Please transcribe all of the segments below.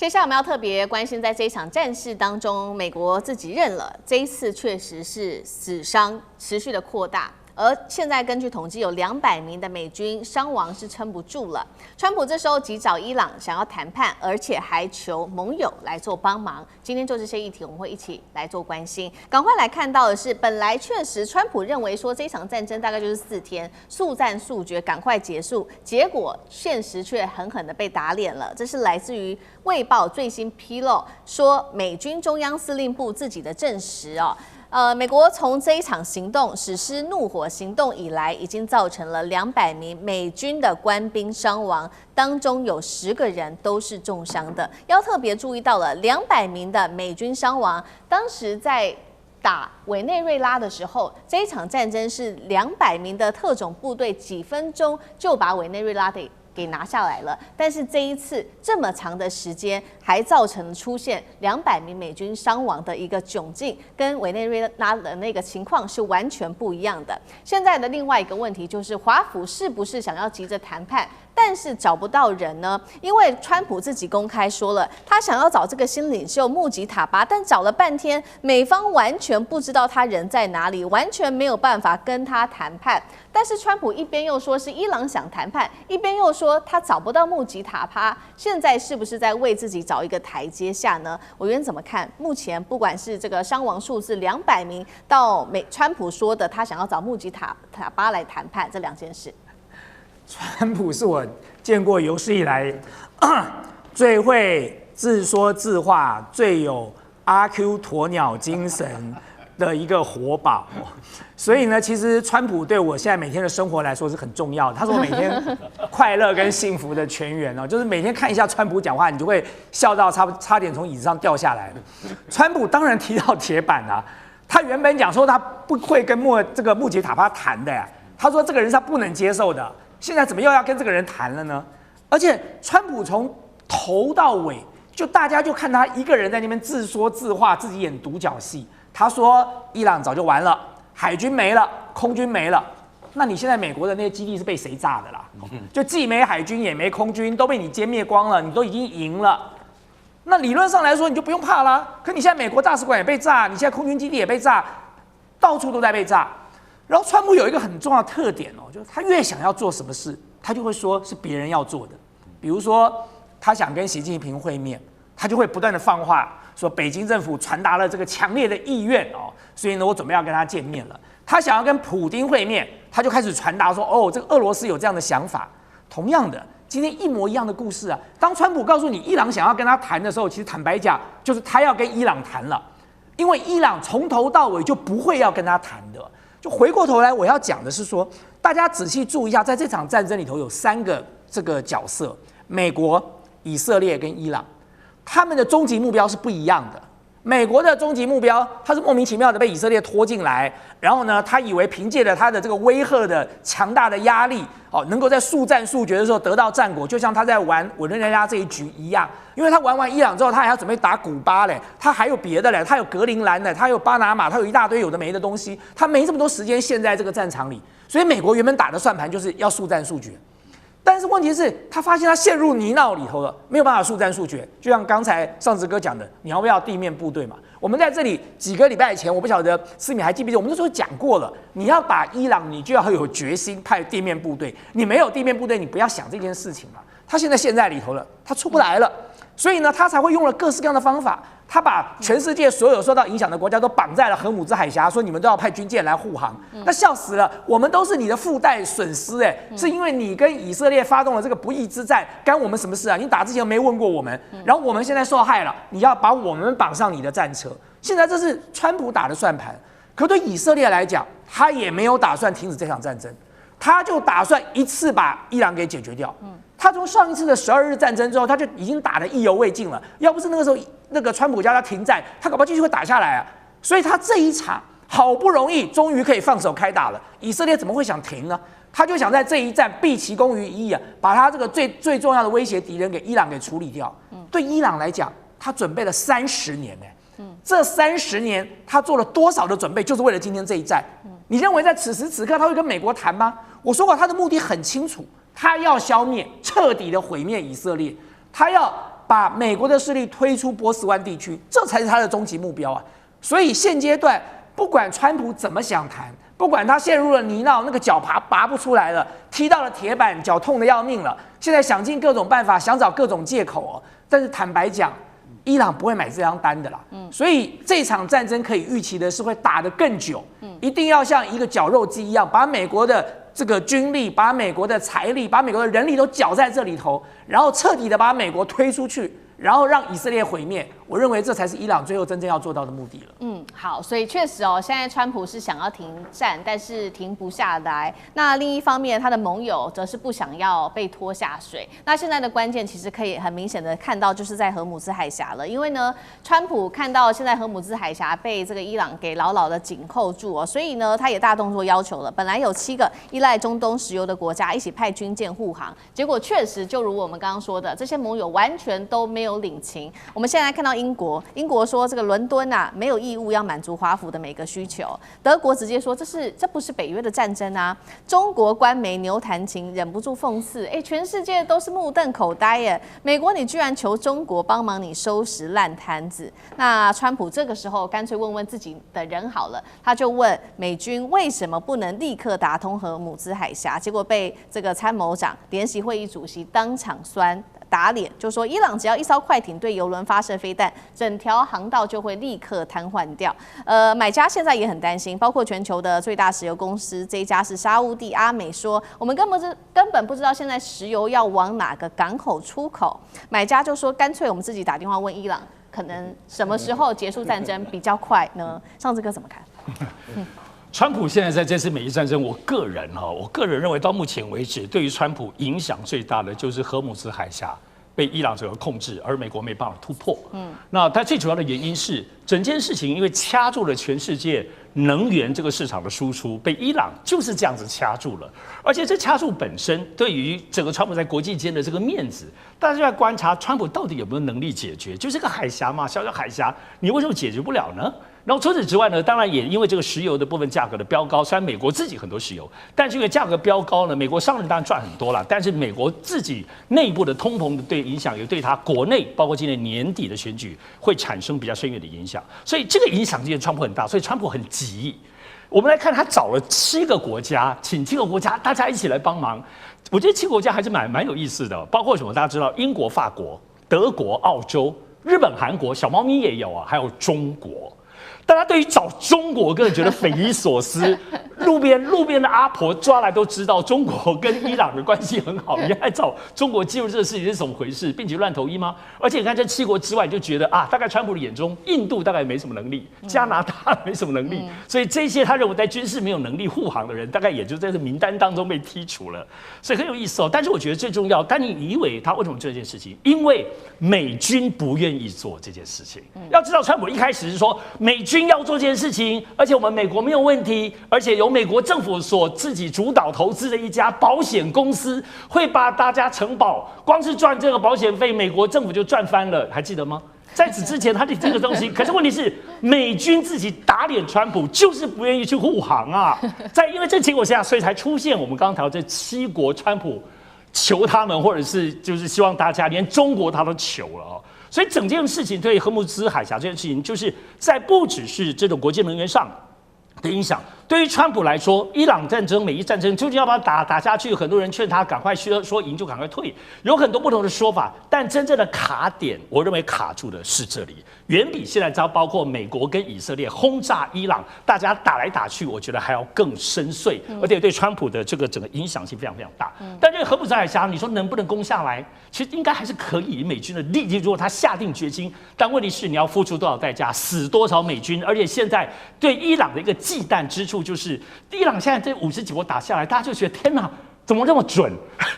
接下来我们要特别关心，在这一场战事当中，美国自己认了，这一次确实是死伤持续的扩大。而现在根据统计，有200名的美军伤亡是撑不住了。川普这时候急找伊朗想要谈判，而且还求盟友来做帮忙。今天就这些议题，我们会一起来做关心。赶快来看到的是，本来确实川普认为说这场战争大概就是4天，速战速决，赶快结束。结果现实却狠狠的被打脸了。这是来自于《卫报》最新披露，说美军中央司令部自己的证实哦。美国从这一场行动实施怒火行动以来，已经造成了200名美军的官兵伤亡，当中有10个人都是重伤的。要特别注意到了200名的美军伤亡，当时在打委内瑞拉的时候，这一场战争是200名的特种部队几分钟就把委内瑞拉给拿下来了，但是这一次这么长的时间，还造成出现200名美军伤亡的一个窘境，跟委内瑞拉的那个情况是完全不一样的。现在的另外一个问题就是，华府是不是想要急着谈判，但是找不到人呢？因为川普自己公开说了，他想要找这个新领袖穆吉塔巴，但找了半天，美方完全不知道他人在哪里，完全没有办法跟他谈判。但是川普一边又说是伊朗想谈判，一边又说他找不到穆吉塔巴，现在是不是在为自己找一个台阶下呢？委员怎么看？目前不管是这个伤亡数字200名，到川普说的他想要找穆吉塔巴来谈判，这2件事。川普是我见过有史以来最会自说自话、最有阿 Q 鸵鸟精神的一个活宝，所以呢，其实川普对我现在每天的生活来说是很重要的，他是我每天快乐跟幸福的泉源哦。就是每天看一下川普讲话，你就会笑到差点从椅子上掉下来。川普当然提到铁板啊，他原本讲说他不会跟这个穆吉塔巴谈的呀，他说这个人是他不能接受的。现在怎么又要跟这个人谈了呢？而且川普从头到尾就大家就看他一个人在那边自说自话，自己演独角戏。他说伊朗早就完了，海军没了，空军没了。那你现在美国的那些基地是被谁炸的啦？就既没海军也没空军，都被你歼灭光了，你都已经赢了。那理论上来说你就不用怕啦。可你现在美国大使馆也被炸，你现在空军基地也被炸，到处都在被炸。然后川普有一个很重要的特点哦，就是他越想要做什么事，他就会说是别人要做的。比如说他想跟习近平会面，他就会不断的放话说北京政府传达了这个强烈的意愿哦，所以呢我准备要跟他见面了。他想要跟普丁会面，他就开始传达说哦这个俄罗斯有这样的想法。同样的，今天一模一样的故事啊。当川普告诉你伊朗想要跟他谈的时候，其实坦白讲就是他要跟伊朗谈了，因为伊朗从头到尾就不会要跟他谈的。就回过头来，我要讲的是说，大家仔细注意一下，在这场战争里头有3个这个角色：美国、以色列跟伊朗，他们的终极目标是不一样的。美国的终极目标，他是莫名其妙的被以色列拖进来，然后呢，他以为凭借着他的这个威吓的强大的压力，哦，能够在速战速决的时候得到战果，就像他在玩委内瑞拉这一局一样。因为他玩完伊朗之后，他还要准备打古巴嘞，他还有别的嘞，他有格陵兰嘞，他有巴拿马，他有一大堆有的没的东西，他没这么多时间陷在这个战场里。所以美国原本打的算盘就是要速战速决。但是问题是，他发现他陷入泥淖里头了，没有办法速战速决。就像刚才上次哥讲的，你要不要地面部队嘛？我们在这里几个礼拜前，我不晓得思敏还记不记得，我们那时候讲过了，你要打伊朗，你就要有决心派地面部队。你没有地面部队，你不要想这件事情嘛。他现在陷在里头了，他出不来了，所以呢，他才会用了各式各样的方法。他把全世界所有受到影响的国家都绑在了荷姆兹海峡，说你们都要派军舰来护航。那笑死了，我们都是你的附带损失是因为你跟以色列发动了这个不义之战，干我们什么事啊？你打之前没问过我们，然后我们现在受害了，你要把我们绑上你的战车。现在这是川普打的算盘，可对以色列来讲，他也没有打算停止这场战争，他就打算一次把伊朗给解决掉。他从上一次的12日战争之后，他就已经打得意犹未尽了。要不是那个时候那个川普叫他停战，他搞不好继续会打下来啊。所以他这一场好不容易终于可以放手开打了，以色列怎么会想停呢？他就想在这一战毕其功于一役啊，把他这个最重要的威胁敌人给伊朗给处理掉。对伊朗来讲，他准备了30年这30年他做了多少的准备，就是为了今天这一战。你认为在此时此刻他会跟美国谈吗？我说过他的目的很清楚，他要消灭、彻底的毁灭以色列，他要把美国的势力推出波斯湾地区，这才是他的终极目标啊！所以现阶段，不管川普怎么想谈，不管他陷入了泥淖，那个脚拔不出来了，踢到了铁板，脚痛得要命了，现在想尽各种办法，想找各种借口哦。但是坦白讲，伊朗不会买这张单的啦。所以这场战争可以预期的是会打得更久。一定要像一个绞肉机一样，把美国的这个军力、把美国的财力、把美国的人力都搅在这里头，然后彻底的把美国推出去，然后让以色列毁灭。我认为这才是伊朗最后真正要做到的目的了。好，所以确实哦，现在川普是想要停战，但是停不下来。那另一方面，他的盟友则是不想要被拖下水。那现在的关键其实可以很明显的看到，就是在荷姆兹海峡了。因为呢，川普看到现在荷姆兹海峡被这个伊朗给牢牢的紧扣住哦，所以呢，他也大动作要求了。本来有7个依赖中东石油的国家一起派军舰护航，结果确实就如我们刚刚说的，这些盟友完全都没有领情。我们现在看到英国说这个伦敦啊没有义务要满足华府的每个需求，德国直接说这不是北约的战争啊。中国官媒牛弹琴忍不住讽刺，全世界都是目瞪口呆耶，美国你居然求中国帮忙你收拾烂摊子。那川普这个时候干脆问问自己的人好了，他就问美军为什么不能立刻打通荷姆兹海峡，结果被这个参谋长联席会议主席当场打脸，就说伊朗只要一艘快艇对油轮发射飞弹，整条航道就会立刻瘫痪掉。买家现在也很担心，包括全球的最大石油公司，这一家是沙烏地阿美说，我们根本不知道现在石油要往哪个港口出口。买家就说，干脆我们自己打电话问伊朗，可能什么时候结束战争比较快呢？上次哥怎么看？川普现在在这次美伊战争，我个人认为到目前为止，对于川普影响最大的就是荷姆兹海峡被伊朗整个控制，而美国没办法突破。那它最主要的原因是整件事情因为掐住了全世界能源这个市场的输出，被伊朗就是这样子掐住了。而且这掐住本身对于整个川普在国际间的这个面子，大家就在观察川普到底有没有能力解决，就是个海峡嘛，小小海峡，你为什么解决不了呢？然后除此之外呢，当然也因为这个石油的部分价格的飙高，虽然美国自己很多石油，但是因为价格飙高呢，美国商人当然赚很多了，但是美国自己内部的通膨的对影响，也对它国内包括今年年底的选举会产生比较深远的影响，所以这个影响今天川普很大，所以川普很急。我们来看，他找了7个国家，请7个国家大家一起来帮忙。我觉得7个国家还是蛮有意思的，包括什么？大家知道，英国、法国、德国、澳洲、日本、韩国，小猫咪也有啊，还有中国。大家对于找中国，个人觉得匪夷所思。路边的阿婆抓来都知道，中国跟伊朗的关系很好，你还找中国介入这个事情是怎么回事？并且乱投医吗？而且你看这7国之外，你就觉得啊，大概川普的眼中，印度大概没什么能力，加拿大没什么能力，所以这些他认为在军事没有能力护航的人，大概也就在这名单当中被剔除了。所以很有意思哦。但是我觉得最重要，但你以为他为什么做这件事情？因为美军不愿意做这件事情。要知道，川普一开始是说美军要做这件事情，而且我们美国没有问题，而且由美国政府所自己主导投资的一家保险公司会把大家承保，光是赚这个保险费，美国政府就赚翻了，还记得吗？在此之前，他的这个东西，可是问题是，美军自己打脸川普，就是不愿意去护航啊。在因为这结果下，所以才出现我们刚刚谈到这7国，川普求他们，或者是就是希望大家，连中国他都求了哦。所以整件事情对荷姆兹海峡这件事情，就是在不只是这种国际能源上的影响。对于川普来说，伊朗战争、美伊战争究竟要不要打下去？很多人劝他赶快说赢就赶快退，有很多不同的说法。但真正的卡点，我认为卡住的是这里，远比现在包括美国跟以色列轰炸伊朗，大家打来打去，我觉得还要更深邃，而且对川普的这个整个影响性非常非常大。但这个荷姆兹海峡，你说能不能攻下来？其实应该还是可以，美军的力气，如果他下定决心。但问题是你要付出多少代价，死多少美军？而且现在对伊朗的一个忌惮之处，就是伊朗现在这50几波打下来，大家就觉得天哪，怎么这么准？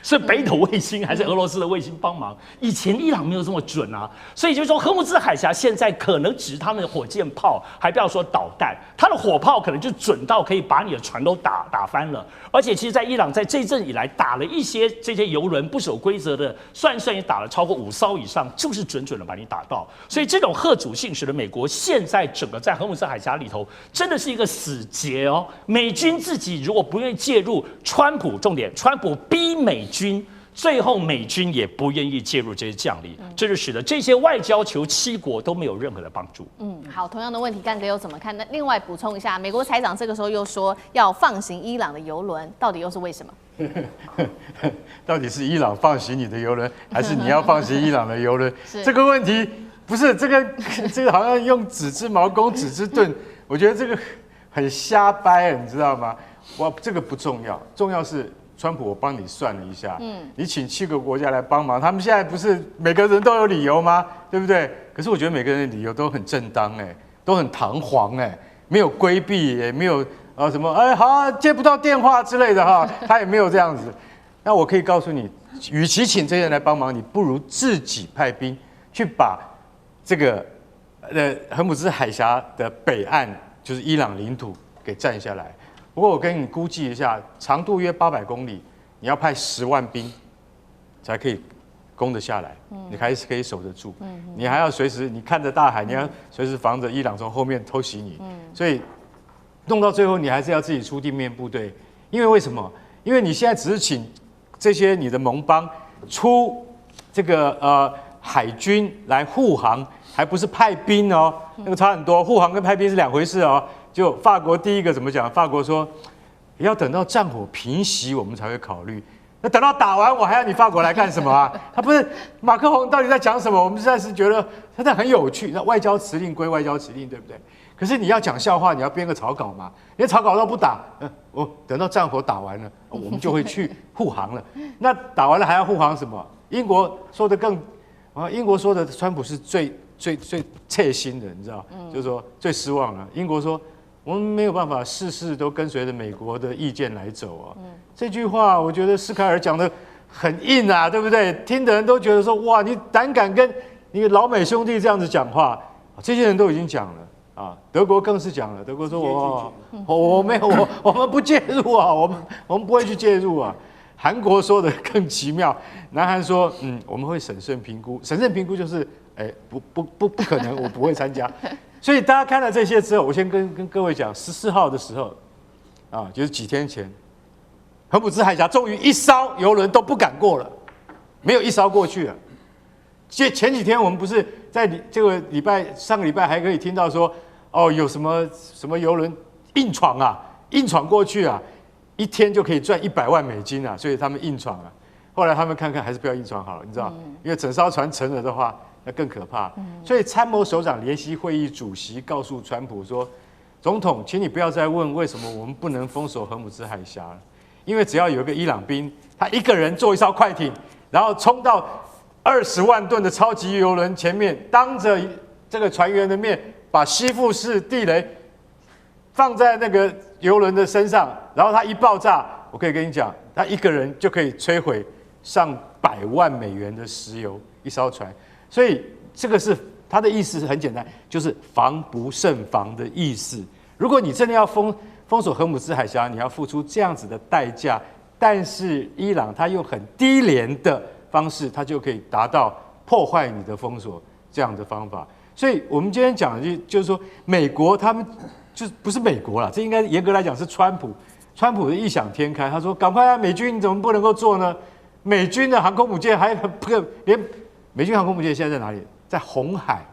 是北斗卫星还是俄罗斯的卫星帮忙？以前伊朗没有这么准啊，所以就是说，荷姆兹海峡现在可能只是他们的火箭炮，还不要说导弹，它的火炮可能就准到可以把你的船都打翻了。而且，其实，在伊朗在这一阵以来打了一些这些油轮不守规则的，算也打了超过5艘以上，就是准的把你打到。所以这种吓阻性使得美国现在整个在荷姆兹海峡里头真的是一个死结哦。美军自己如果不愿意介入，川普重点，川普逼美军最后美军也不愿意介入这些将领，这就使得这些外交球7国都没有任何的帮助。好，同样的问题，干哥又怎么看？那另外补充一下，美国财长这个时候又说要放行伊朗的油轮，到底又是为什么？到底是伊朗放行你的油轮，还是你要放行伊朗的油轮？是这个问题不是这个好像用子之矛攻子之盾，我觉得这个很瞎掰，你知道吗？这个不重要，重要是川普，我帮你算了一下，你请7个国家来帮忙，他们现在不是每个人都有理由吗？对不对？可是我觉得每个人的理由都很正当，都很堂皇，没有规避，也没有什么好接不到电话之类的哈，他也没有这样子。那我可以告诉你，与其请这些人来帮忙，你不如自己派兵去把这个荷姆兹海峡的北岸，就是伊朗领土给占下来。不过我跟你估计一下，长度约800公里，你要派10万兵才可以攻得下来，你还是可以守得住。你还要随时你看着大海，你要随时防着伊朗从后面偷袭你。所以弄到最后，你还是要自己出地面部队。因为为什么？因为你现在只是请这些你的盟邦出这个海军来护航，还不是派兵哦，那个差很多。护航跟派兵是2回事哦。就法国第一个怎么讲？法国说要等到战火平息，我们才会考虑。那等到打完，我还要你法国来干什么啊？他不是马克宏到底在讲什么？我们实在是觉得他在很有趣。那外交辞令归外交辞令，对不对？可是你要讲笑话，你要编个草稿嘛。连草稿都不打，等到战火打完了，我们就会去护航了。那打完了还要护航什么？英国说的英国说的川普是最切心的，你知道？就是说最失望了。英国说，我们没有办法事事都跟随着美国的意见来走啊。这句话我觉得斯凯尔讲的很硬啊，对不对？听的人都觉得说，哇，你胆敢跟你老美兄弟这样子讲话，这些人都已经讲了啊。德国更是讲了，德国说我没有，我们不介入啊，我们不会去介入啊。韩国说的更奇妙，南韩说，我们会审慎评估，审慎评估就是，不可能，我不会参加。所以大家看了这些之后，我先跟各位讲，14号的时候，就是几天前，荷姆兹海峡终于一艘油轮都不敢过了，没有一艘过去了。前几天我们不是在这个上个礼拜还可以听到说，有什么油轮硬闯过去啊，一天就可以赚100万美金啊，所以他们硬闯啊。后来他们看看还是不要硬闯好了，你知道，因为整艘船沉了的话，那更可怕。所以参谋首长联席会议主席告诉川普说：“总统，请你不要再问为什么我们不能封锁荷姆兹海峡了，因为只要有一个伊朗兵，他一个人坐一艘快艇，然后冲到20万吨的超级油轮前面，当着这个船员的面，把吸附式地雷放在那个油轮的身上，然后它一爆炸，我可以跟你讲，他一个人就可以摧毁上100万美元的石油一艘船。”所以这个是他的意思是很简单，就是防不胜防的意思。如果你真的要封锁荷姆兹海峡，你要付出这样子的代价，但是伊朗他用很低廉的方式，他就可以达到破坏你的封锁这样的方法。所以我们今天讲的就是说，美国他们就不是美国啦，这应该严格来讲是川普的异想天开。他说：“赶快啊，美军你怎么不能够做呢？美军的航空母舰还连。”美军航空母舰现在在哪里？在红海，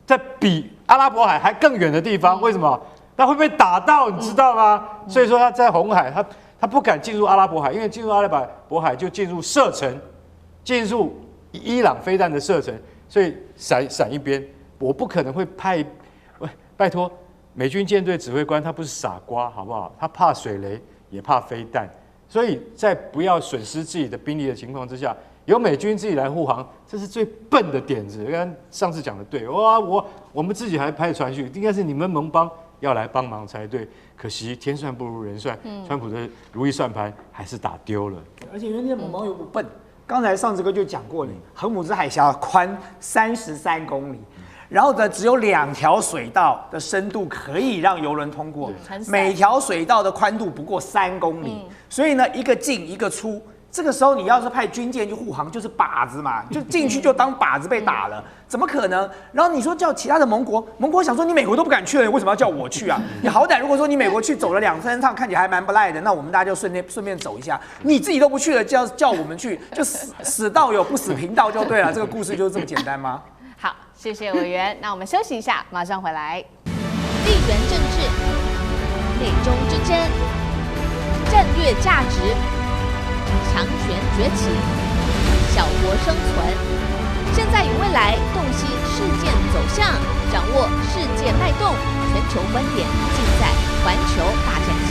在比阿拉伯海还更远的地方。为什么？那会被打到，你知道吗？所以说他在红海，他不敢进入阿拉伯海，因为进入阿拉伯海就进入射程，进入伊朗飞弹的射程，所以闪一边。我不可能会拜托美军舰队指挥官，他不是傻瓜，好不好？他怕水雷，也怕飞弹，所以在不要损失自己的兵力的情况之下。由美军自己来护航，这是最笨的点子。刚上次讲的对，我们自己还派船去，应该是你们盟邦要来帮忙才对。可惜天算不如人算，川普的如意算盘还是打丢了。而且人家盟邦又不笨，刚才上次哥就讲过了，荷姆兹海峡宽33公里。然后呢，只有2条水道的深度可以让油轮通过，每条水道的宽度不过3公里，所以呢，一个进一个出。这个时候你要是派军舰去护航，就是靶子嘛，就进去就当靶子被打了，怎么可能？然后你说叫其他的盟国想说你美国都不敢去了，你为什么要叫我去啊？你好歹如果说你美国去走了2-3趟，看起来还蛮不赖的，那我们大家就顺便走一下。你自己都不去了，叫我们去，就死道友不死贫道就对了。这个故事就是这么简单吗？好，谢谢委员。那我们休息一下，马上回来。地缘政治、美中之争、战略价值、强权崛起、小国生存，现在与未来洞悉事件走向，掌握世界脉动，全球观点尽在环球大战。